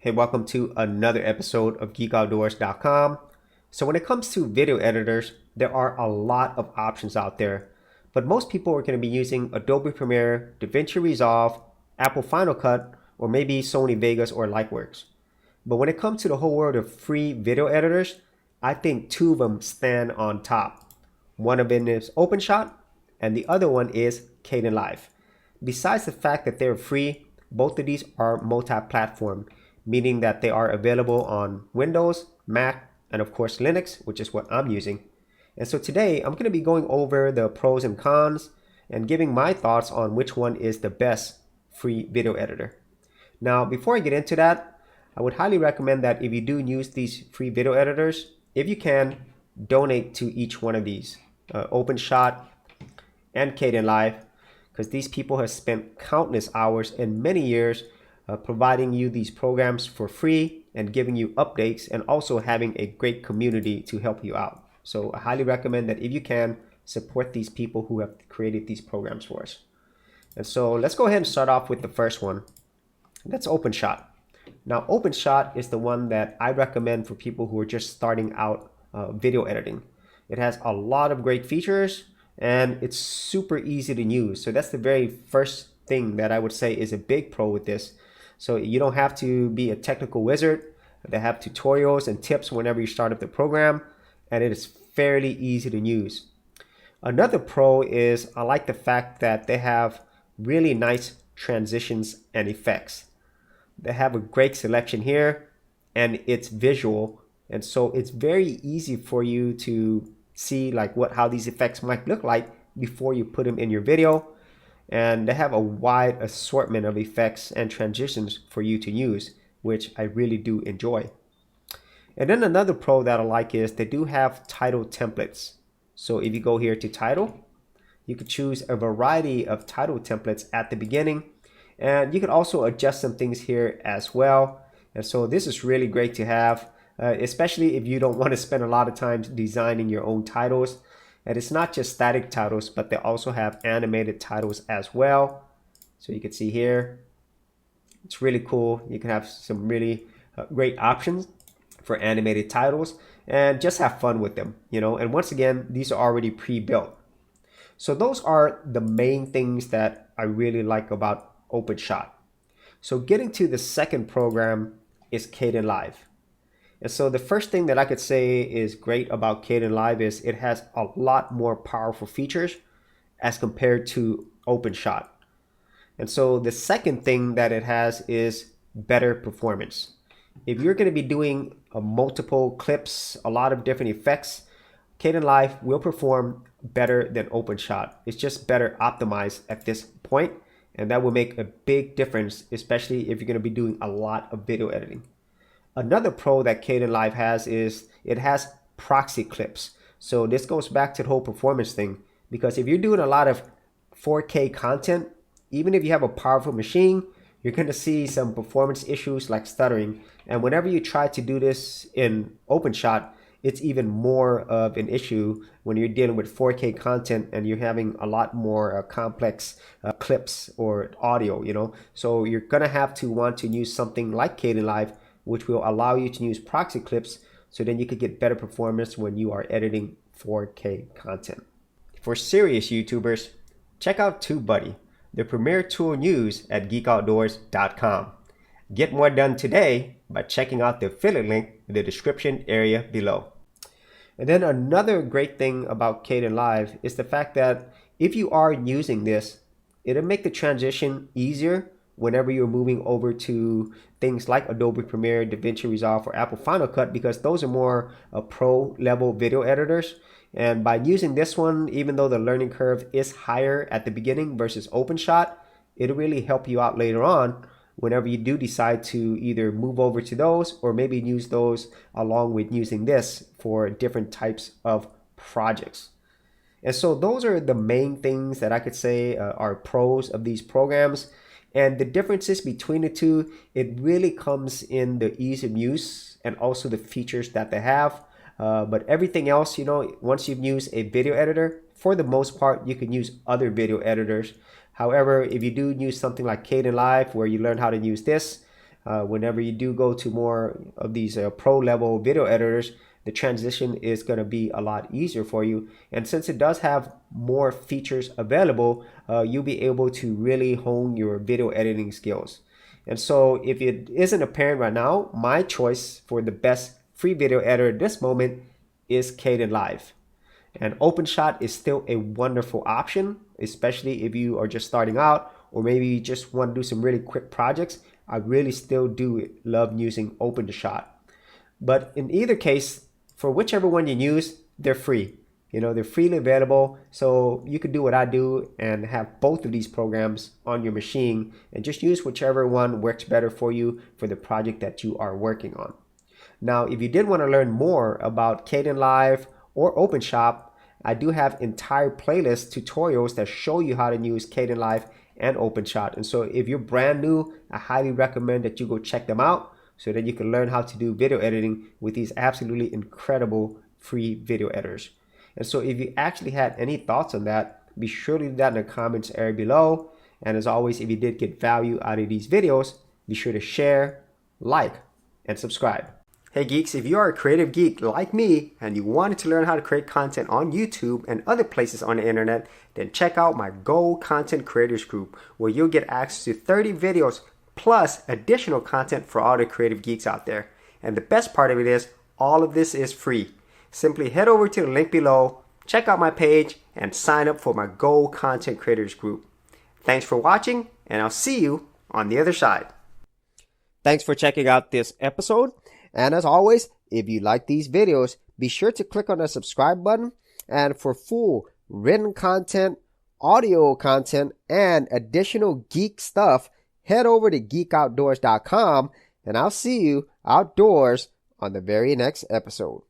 Hey, welcome to another episode of geekoutdoors.com. So when it comes to video editors, there are a lot of options out there, but most people are going to be using Adobe Premiere, DaVinci Resolve, Apple Final Cut, or maybe Sony Vegas or Lightworks. But when it comes to the whole world of free video editors, I think two of them stand on top. One of them is Openshot, and the other one is Kdenlive. Besides the fact that they're free, both of these are multi-platform, meaning that they are available on Windows, Mac, and of course Linux, which is what I'm using. And so today I'm going to be going over the pros and cons and giving my thoughts on which one is the best free video editor. Now, before I get into that, I would highly recommend that if you do use these free video editors, if you can, donate to each one of these, Openshot and Kdenlive, because these people have spent countless hours and many years providing you these programs for free and giving you updates and also having a great community to help you out. So I highly recommend that if you can, support these people who have created these programs for us. And so let's go ahead and start off with the first one. That's Openshot. Now, Openshot is the one that I recommend for people who are just starting out video editing. It has a lot of great features and it's super easy to use. So that's the very first thing that I would say is a big pro with this. So you don't have to be a technical wizard. They have tutorials and tips whenever you start up the program, and it is fairly easy to use. Another pro is I like the fact that they have really nice transitions and effects. They have a great selection here and it's visual, and so it's very easy for you to see like how these effects might look like before you put them in your video. And they have a wide assortment of effects and transitions for you to use, which I really do enjoy. And then another pro that I like is they do have title templates. So if you go here to title, you could choose a variety of title templates at the beginning, and you can also adjust some things here as well. And so this is really great to have, especially if you don't want to spend a lot of time designing your own titles. And it's not just static titles, but they also have animated titles as well. So you can see here, it's really cool. You can have some really great options for animated titles and just have fun with them, and once again, these are already pre-built. So those are the main things that I really like about Openshot. So getting to the second program is Kdenlive. And so the first thing that I could say is great about Kdenlive is it has a lot more powerful features as compared to Openshot. And so the second thing that it has is better performance. If you're going to be doing multiple clips, a lot of different effects, Kdenlive will perform better than Openshot. It's just better optimized at this point, and that will make a big difference, especially if you're going to be doing a lot of video editing. Another pro that Kdenlive has is it has proxy clips. So this goes back to the whole performance thing, because if you're doing a lot of 4K content, even if you have a powerful machine, you're going to see some performance issues like stuttering. And whenever you try to do this in Openshot, it's even more of an issue when you're dealing with 4K content and you're having a lot more complex clips or audio, So you're going to have to want to use something like Kdenlive, which will allow you to use proxy clips, so then you could get better performance when you are editing 4K content. For serious YouTubers, check out TubeBuddy, the premier tool used at geekoutdoors.com. Get more done today by checking out the affiliate link in the description area below. And then another great thing about Kdenlive is the fact that if you are using this, it'll make the transition easier whenever you're moving over to things like Adobe Premiere, DaVinci Resolve, or Apple Final Cut, because those are more pro level video editors. And by using this one, even though the learning curve is higher at the beginning versus Openshot, it'll really help you out later on whenever you do decide to either move over to those or maybe use those along with using this for different types of projects. And so those are the main things that I could say are pros of these programs. And the differences between the two, it really comes in the ease of use and also the features that they have. But everything else, once you've used a video editor, for the most part, you can use other video editors. However, if you do use something like Kdenlive, where you learn how to use this, Whenever you do go to more of these pro level video editors, the transition is going to be a lot easier for you. And since it does have more features available, you'll be able to really hone your video editing skills. And so if it isn't apparent right now, my choice for the best free video editor at this moment is Kdenlive. And Openshot is still a wonderful option, especially if you are just starting out or maybe you just want to do some really quick projects. I really still do love using Openshot. But in either case, for whichever one you use, they're free. They're freely available, so you could do what I do and have both of these programs on your machine and just use whichever one works better for you for the project that you are working on. Now, if you did want to learn more about Kdenlive or Openshot, I do have entire playlist tutorials that show you how to use Kdenlive and Openshot. And so if you're brand new, I highly recommend that you go check them out so that you can learn how to do video editing with these absolutely incredible free video editors. And so if you actually had any thoughts on that, be sure to leave that in the comments area below. And as always, if you did get value out of these videos, be sure to share, like, and subscribe. Hey geeks, if you are a creative geek like me and you wanted to learn how to create content on YouTube and other places on the internet, then check out my Go Content Creators group, where you'll get access to 30 videos plus additional content for all the creative geeks out there. And the best part of it is, all of this is free. Simply head over to the link below, check out my page, and sign up for my Go Content Creators group. Thanks for watching, and I'll see you on the other side. Thanks for checking out this episode. And as always, if you like these videos, be sure to click on the subscribe button. And for full written content, audio content, and additional geek stuff, head over to geekoutdoors.com, and I'll see you outdoors on the very next episode.